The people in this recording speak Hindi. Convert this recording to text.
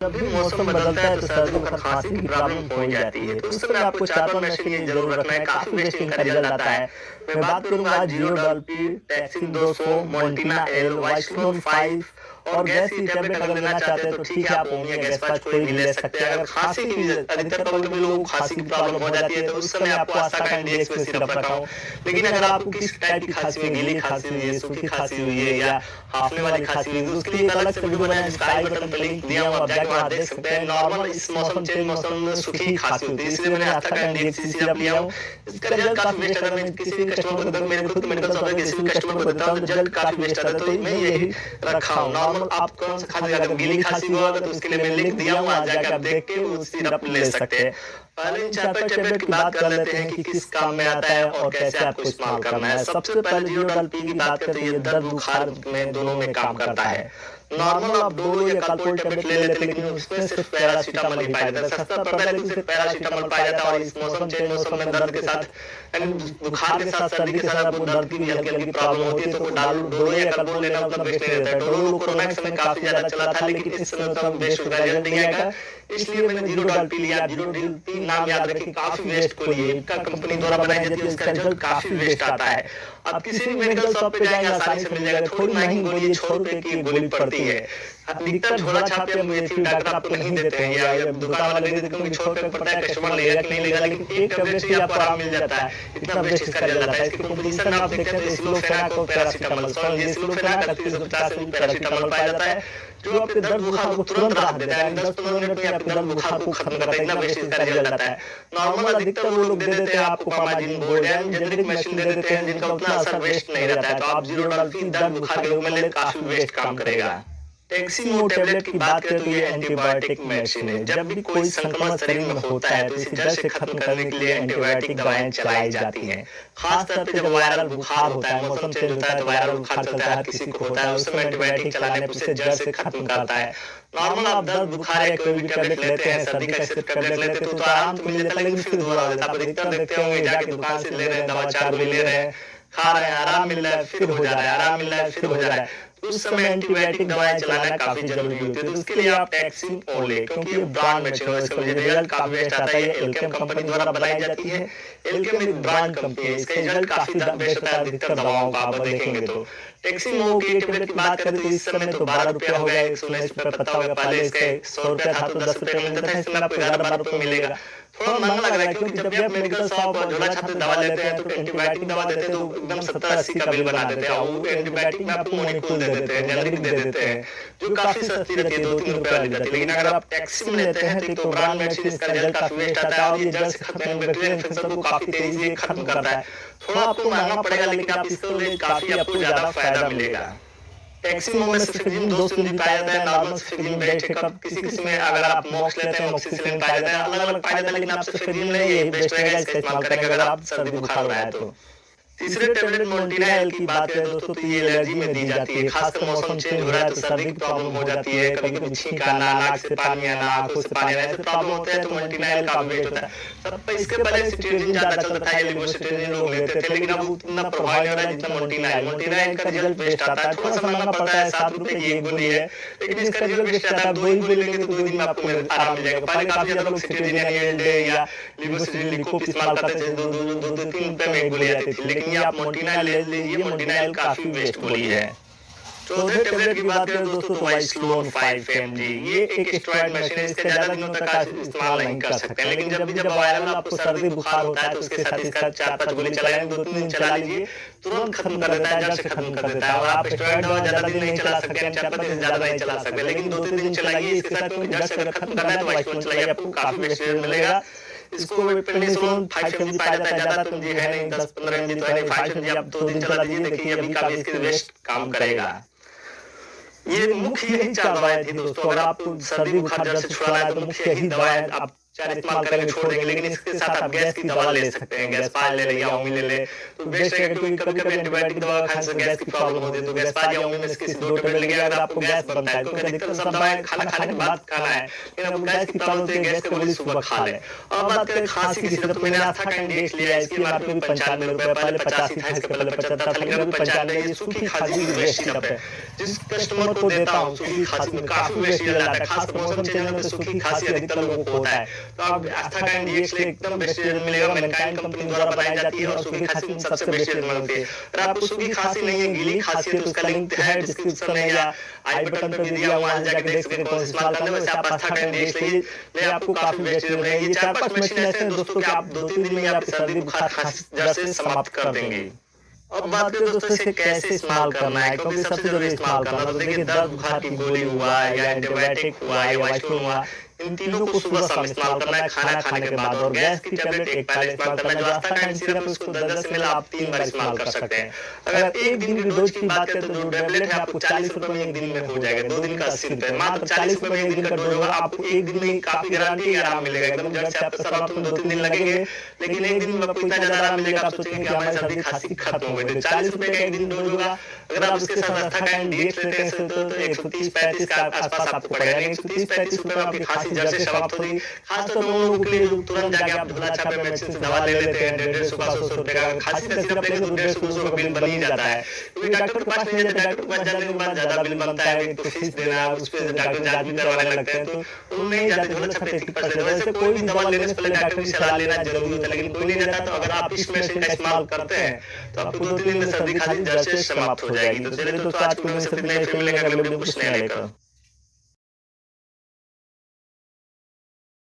जब भी मौसम बदलता है तो सर्दी बुखार खांसी की प्रॉब्लम हो ही जाती है। तो उस समय आपको 4-5 मशीन ये जरूर रखना है, काफी बेस्ट इनका रिजल्ट आता है। मैं बात करूंगा आज जीरोडॉल पी, टैक्सिन 200, मोन्टिना एल, वाइसलोन 5 और गैस की टैबलेट अगर लेना चाहते हैं तो ठीक है, आप ओमी या गैसपाच कोई भी ले सकते हैं। अगर खांसी की अधिकतर कभी लोगों को खांसी की प्रॉब्लम हो जाती है तो उस समय आपको आस्था का इंडेक्स में सिरप रखा हूँ। लेकिन अगर आपको किस टाइप की खांसी हुई, गीली खांसी हुई है, सूखी खांसी हुई है या हाफने वाली खांसी हुई है, तो उसके लिए एक अलग से वीडियो बनाया जिसका आई बटन पे लिंक दिया हूँ, आप जाकर वहाँ देख सकते हैं। नॉर्मल इस मौसम चेंज मौसम में सूखी खांसी होती है, इसलिए मैंने आस्था का इंडेक्स सिरप लिया हूँ। इसका रिजल्ट काफी बेस्ट आता है। मैं किसी भी कस्टमर को देता हूँ, मेरे खुद मेडिकल शॉप है, किसी भी कस्टमर को देता हूँ रिजल्ट काफी बेस्ट आता है, तो मैं यही रखा हूँ। नॉर्मल आप कौन सा खांसी, अगर गीली खांसी हुआ तो उसके लिए मैं लिंक दिया हूँ, वहाँ जाके आप देख के वो सिरप ले सकते हैं। पहले इन 4-5 टैबलेट की बात कर लेते हैं कि किस काम में आता है और कैसे आपको इस्तेमाल करना है। सबसे पहले जीरोडॉल पी की बात करते हैं, ये दर्द बुखार में दोनों में काम करता है। नॉर्मल आप डोलो या कालपोल टैबलेट ले लेते, लेकिन उसमें सिर्फ पैरासीटामोल ही पाया जाता है। सस्ता पड़ता है लेकिन सिर्फ पैरासीटामोल पाया जाता है। और इस मौसम चेंज मौसम में दर्द के साथ, बुखार के साथ, सर्दी के साथ आपको दर्द की भी हल्की हल्की प्रॉब्लम होती है, तो डोलो या कालपोल लेना उतना बेस्ट नहीं रहता है। डोलो कोरोना के समय काफी ज्यादा चला था, लेकिन इस समय उतना बेस्ट रिजल्ट नहीं आएगा, इसलिए मैंने जीरोडॉल पी लिया। जीरोडॉल पी नाम याद रखिए, काफी बेस्ट कोई है, इनका कंपनी द्वारा बनाई जाती है, इसका रिजल्ट काफी बेस्ट आता है। आप किसी भी मेडिकल शॉप पे जाएंगे आसानी से मिल जाएगा। थोड़ी महंगी गोली है, 6 रुपए की गोली पड़ती है। अधिकतर झोला छाप या मेथी डॉक्टर आपको नहीं देते हैं या दुकान वाले दे देते हैं, 6 रुपए पड़ता है, कस्टमर लेगा कि नहीं लेगा, लेकिन एक टैबलेट से आपको आराम मिल जाता है। इतना बेस्ट इसका रिजल्ट आता है। इसके कंपटीशन में आप देखते हैं तो स्लोफेनाक और पैरासीटामोल, स्लोफेनाक 3850 में पैरासीटामोल पाया जाता है, जो आपके दर्द बुखार को तुरंत राहत देता है। 10-15 मिनट में आपके दर्द बुखार को खत्म करता है, इतना बेस्ट इसका रिजल्ट आता है। नॉर्मल अधिकतर वो लोग दे देते हैं आपको पामाजिन, बोल्डेन, जेनेरिक मेडिसिन दे देते हैं जिनका उतना असर बेस्ट नहीं रहता है। तो आप जीरोडॉल पी दर्द बुखार के रूप में ले, काफी बेस्ट काम करेगा। टैक्सिमो टैबलेट की बात करें तो ये एंटीबायोटिक मेडिसिन है। जब भी कोई संक्रमण शरीर में होता है तो इसे जड़ से खत्म करने के लिए एंटीबायोटिक दवाएं चलाई जाती हैं। खास तौर पे जब वायरल बुखार होता है, मौसम चेंज होता है तो वायरल बुखार चलता है, हर किसी को होता है, उस समय एंटीबायोटिक चलाने पर उसे जड़ से खत्म करता है। नॉर्मल आप दर्द बुखार या कोई भी टैबलेट लेते हैं, सर्दी का सिर्फ टैबलेट लेते हैं तो आराम तो मिल जाता है, लेकिन फिर बुरा हो जाता है। आप अधिकतर देखते होंगे जाके दुकान से ले रहे हैं, दवा 4 गोली ले रहे हैं, खा रहे हैं, आराम मिल रहा है, फिर हो जा रहा है, आराम मिल रहा है, फिर हो जा रहा है। उस समय एंटीबायोटिक दवाएं चलाना काफी जरूरी होती है, तो उसके लिए आप टैक्सिन ओ ले, क्योंकि ये ब्रांड मेडिसिन है, इसका रिजल्ट काफी बेस्ट आता है। ये एल्केम कंपनी द्वारा बनाई जाती है। एल्केम एक ब्रांड कंपनी है, इसका रिजल्ट काफी बेस्ट आता है अधिकतर दवाओं का आप देखेंगे तो। टैक्सिन ओ की टैबलेट की बात करें तो इस समय तो 12 रुपया हो गया, 119 रुपया पता होगा। पहले इसका 100 रुपया था तो 10 रुपया मिलता था, इसमें आपको 11-12 रुपये मिलेगा। थोड़ा महंगा लग रहा है, क्योंकि जब भी आप मेडिकल शॉप और झोला छाप दवा लेते हैं तो एंटीबायोटिक दवा देते हैं तो एकदम 70-80 का बिल बना देते हैं, और वो एंटीबायोटिक में आपको मोनिकुल दे देते हैं, जेनेरिक दे देते हैं, जो काफी सस्ती रहती है, 2-3 रुपया लग जाती है। लेकिन अगर आप टैक्सिन लेते हैं तो एक तो ब्रांड मेडिसिन, इसका रिजल्ट काफी बेस्ट आता है और ये जड़ से खत्म बैक्टीरियल इन्फेक्शन को काफी तेजी से खत्म करता है। थोड़ा आपको महंगा पड़ेगा, लेकिन आप इसको ले काफी आपको ज्यादा फायदा मिलेगा। टैक्सिन में सिफिजिन 200 मिली पाया जाता है, नॉर्मल सिफिजिन बेस्ट है। कब किसी में अगर आप मॉक्स लेते हैं, मॉक्सिसिलिन पाया जाता है, अलग अलग पाया जाता है, लेकिन आप सिफिजिन ले, यही बेस्ट रहेगा, इसका इस्तेमाल करेंगे अगर आप सर्दी बुखार हो रहा है तो। तीसरे टैबलेट मोन्टिना एल की बात करें दोस्तों तो ये एलर्जी में दी जाती है। खासकर मौसम चेंज हो रहा है तो सर्दी की प्रॉब्लम हो जाती है, कभी कभी छींक आना, नाक से पानी आना, आंखों से पानी आना, ऐसे प्रॉब्लम होते हैं तो मोन्टिना एल काफी बेस्ट होता है। सब इसके पहले सिट्रीजिन ज्यादा चलता था, लेवोसिट्रीजिन लोग लेते थे, लेकिन अब उतना प्रभाव नहीं हो रहा है जितना मोन्टिना एल। मोन्टिना एल का रिजल्ट बेस्ट आता है, थोड़ा सा महंगा पड़ता है, 7 रुपए की एक गोली है, लेकिन इसका रिजल्ट बेस्ट आता है। 2 ही गोली लेंगे तो 2 दिन में आपको आराम मिल जाएगा। पहले काफी ज्यादा लोग सिट्रीजिन या लेवोसिट्रीजिन लिकोप इस्तेमाल करते थे, 2-3 रुपए में एक गोली आती थी, लेकिन ये आप मोन्टिना ले लीजिए, मोन्टिना एल काफी बेस्ट गोली है। चौथे टैबलेट की बात करें दोस्तों तो वाइसलोन 5 mg, ये एक स्टेरॉइड मशीन है, इसके ज्यादा दिनों तक आप इस्तेमाल नहीं कर सकते हैं, लेकिन जब वायरल आपको सर्दी बुखार होता है तो उसके साथ इसका 4-5 गोली चलाएंगे, 2-3 दिन चला लीजिए, तुरंत खत्म कर देता है, जड़ से खत्म कर देता है। और आप स्टेरॉइड दवा ज्यादा दिन नहीं चला सकते हैं, 4-5 दिन ज्यादा नहीं चला सकते, लेकिन 2-3 दिन चलाइए इसके साथ, क्योंकि जड़ से खत्म करना है तो वाइसलोन चलाइए, आपको काफी बेस्ट रिजल्ट मिलेगा। इसको प्रेडिनिसोलोन 5 mg पाया जाता है, ज्यादा तो ये है नहीं, 10-15 mg तो है नहीं, 5 mg आप 2 दिन चला दीजिए, देखिए अभी काफी इसके बेस्ट काम करेगा। ये मुख्य यही 4 दवाएं थी दोस्तों। अगर आपको सर्दी बुखार जड़ से छुड़ाना है तो मुख्य यही दवाएं आप उपचार इस्तेमाल करेंगे, छोड़ देंगे, लेकिन इसके साथ आप गैस की दवा ले सकते हैं, गैसपार ले लें या ओमी ले लें, तो बेस्ट रहेगा क्योंकि कभी-कभी एंटीबायोटिक दवा खाने से गैस की प्रॉब्लम होती है, तो गैसपार या ओमी में से किसी 2 टेबलेट लेंगे अगर आपको गैस बनता है, क्योंकि अधिकतर सब दवाएँ खाना खाने के बाद खाना है, लेकिन आपको गैस की प्रॉब्लम होती है, गैस की गोली सुबह खा लें। और बात करें खाँसी की सिरप, तो मैंने आस्था का इंडेक्स लिया है, इसकी एमआरपी भी ₹95, पहले 85 था, इसके पहले 75 था, लेकिन अभी 95। ये सूखी खाँसी की बेस्ट सिरप है, जिस कस्टमर को देता हूँ सूखी खाँसी में काफ़ी बेस्ट रिजल्ट आता है, खासकर मौसम चेंज होने पे सूखी खाँसी अधिकतर लोगों को होता है, तो आप आस्था का इंडेक्स ले एकदम बेस्ट रिजल्ट मिलेगा। मैनकाइंड कंपनी द्वारा बनाई जाती है और सूखी खांसी में सबसे बेस्ट रिजल्ट मिलती है। अगर आपको सूखी खांसी नहीं है, गीली खांसी है, तो उसका लिंक है डिस्क्रिप्शन में या आई बटन पे दिया हुआ है, जाके देख सकते हैं कौन सा इस्तेमाल करना है। वैसे आप आस्था का इंडेक्स ले आपको काफी बेस्ट रिजल्ट मिलेगा। ये 4-5 मेडिसिन ऐसे हैं दोस्तों कि आप 2-3 दिन में आपकी सर्दी बुखार खांसी जड़ से समाप्त कर देंगे। अब बात करें दोस्तों इसे कैसे इस्तेमाल करना है, क्योंकि सबसे जरूरी इस्तेमाल करना, तो देखिए दर्द बुखार की गोली हुआ या एंटीबायोटिक हुआ या वाइसलोन हुआ, इन तीनों को सुबह शाम इस्तेमाल करना है खाना खाने के बाद, और गैस की टैबलेट एक पहले इस्तेमाल करना है। जो आस्था का सिरप है उसको 10-10 ml आप 3 बार इस्तेमाल कर सकते हैं। अगर एक दिन की डोज की बात करें तो जो टैबलेट है आपको ₹40 में एक दिन में हो जाएगा, 2 दिन का ₹80, मात्र ₹40 में एक दिन का डोज होगा। आपको एक दिन में काफी गारंटी आराम मिलेगा, एकदम जड़ से आपका समाप्त में 2-3 दिन लगेंगे, लेकिन एक दिन में आपको इतना ज्यादा आराम मिलेगा आप सोचेंगे कि हमारी सर्दी खांसी खत्म हो गई। तो ₹40 का एक दिन डोज होगा। अगर आप उसके साथ आस्था का इंडेक्स लेते हैं तो 130-35 के आसपास आपको पड़ेगा, 130-35 रुपए में आपकी खांसी जड़ से समाप्त होगी। खासतौर पर उन लोगों के लिए जो तुरंत जाके आप ढोला छापे मेडिसिन से दवा ले लेते हैं, 150-100 रुपए का खांसी का सिरप लेंगे तो 150-200 का बिल बन ही जाता है, क्योंकि डॉक्टर के पास नहीं जाते, डॉक्टर के पास जाने के बाद ज्यादा बिल बनता है, एक तो फीस देना, उस पर डॉक्टर जांच भी करवाने लगते हैं, तो उन नहीं जाते, ढोला छापे ठीक कर लेते हैं। वैसे कोई भी दवा लेने से पहले डॉक्टर की सलाह लेना जरूरी होता है, लेकिन कोई नहीं जाता, तो अगर आप इस मेडिसिन का इस्तेमाल करते हैं तो आपको 2-3 दिन में सर्दी खांसी जड़ से समाप्त हो जाएगी। तो चलिए दोस्तों आज को मैं सिर्फ इतना ही, फिर मिलेंगे अगले वीडियो में कुछ नया लेकर।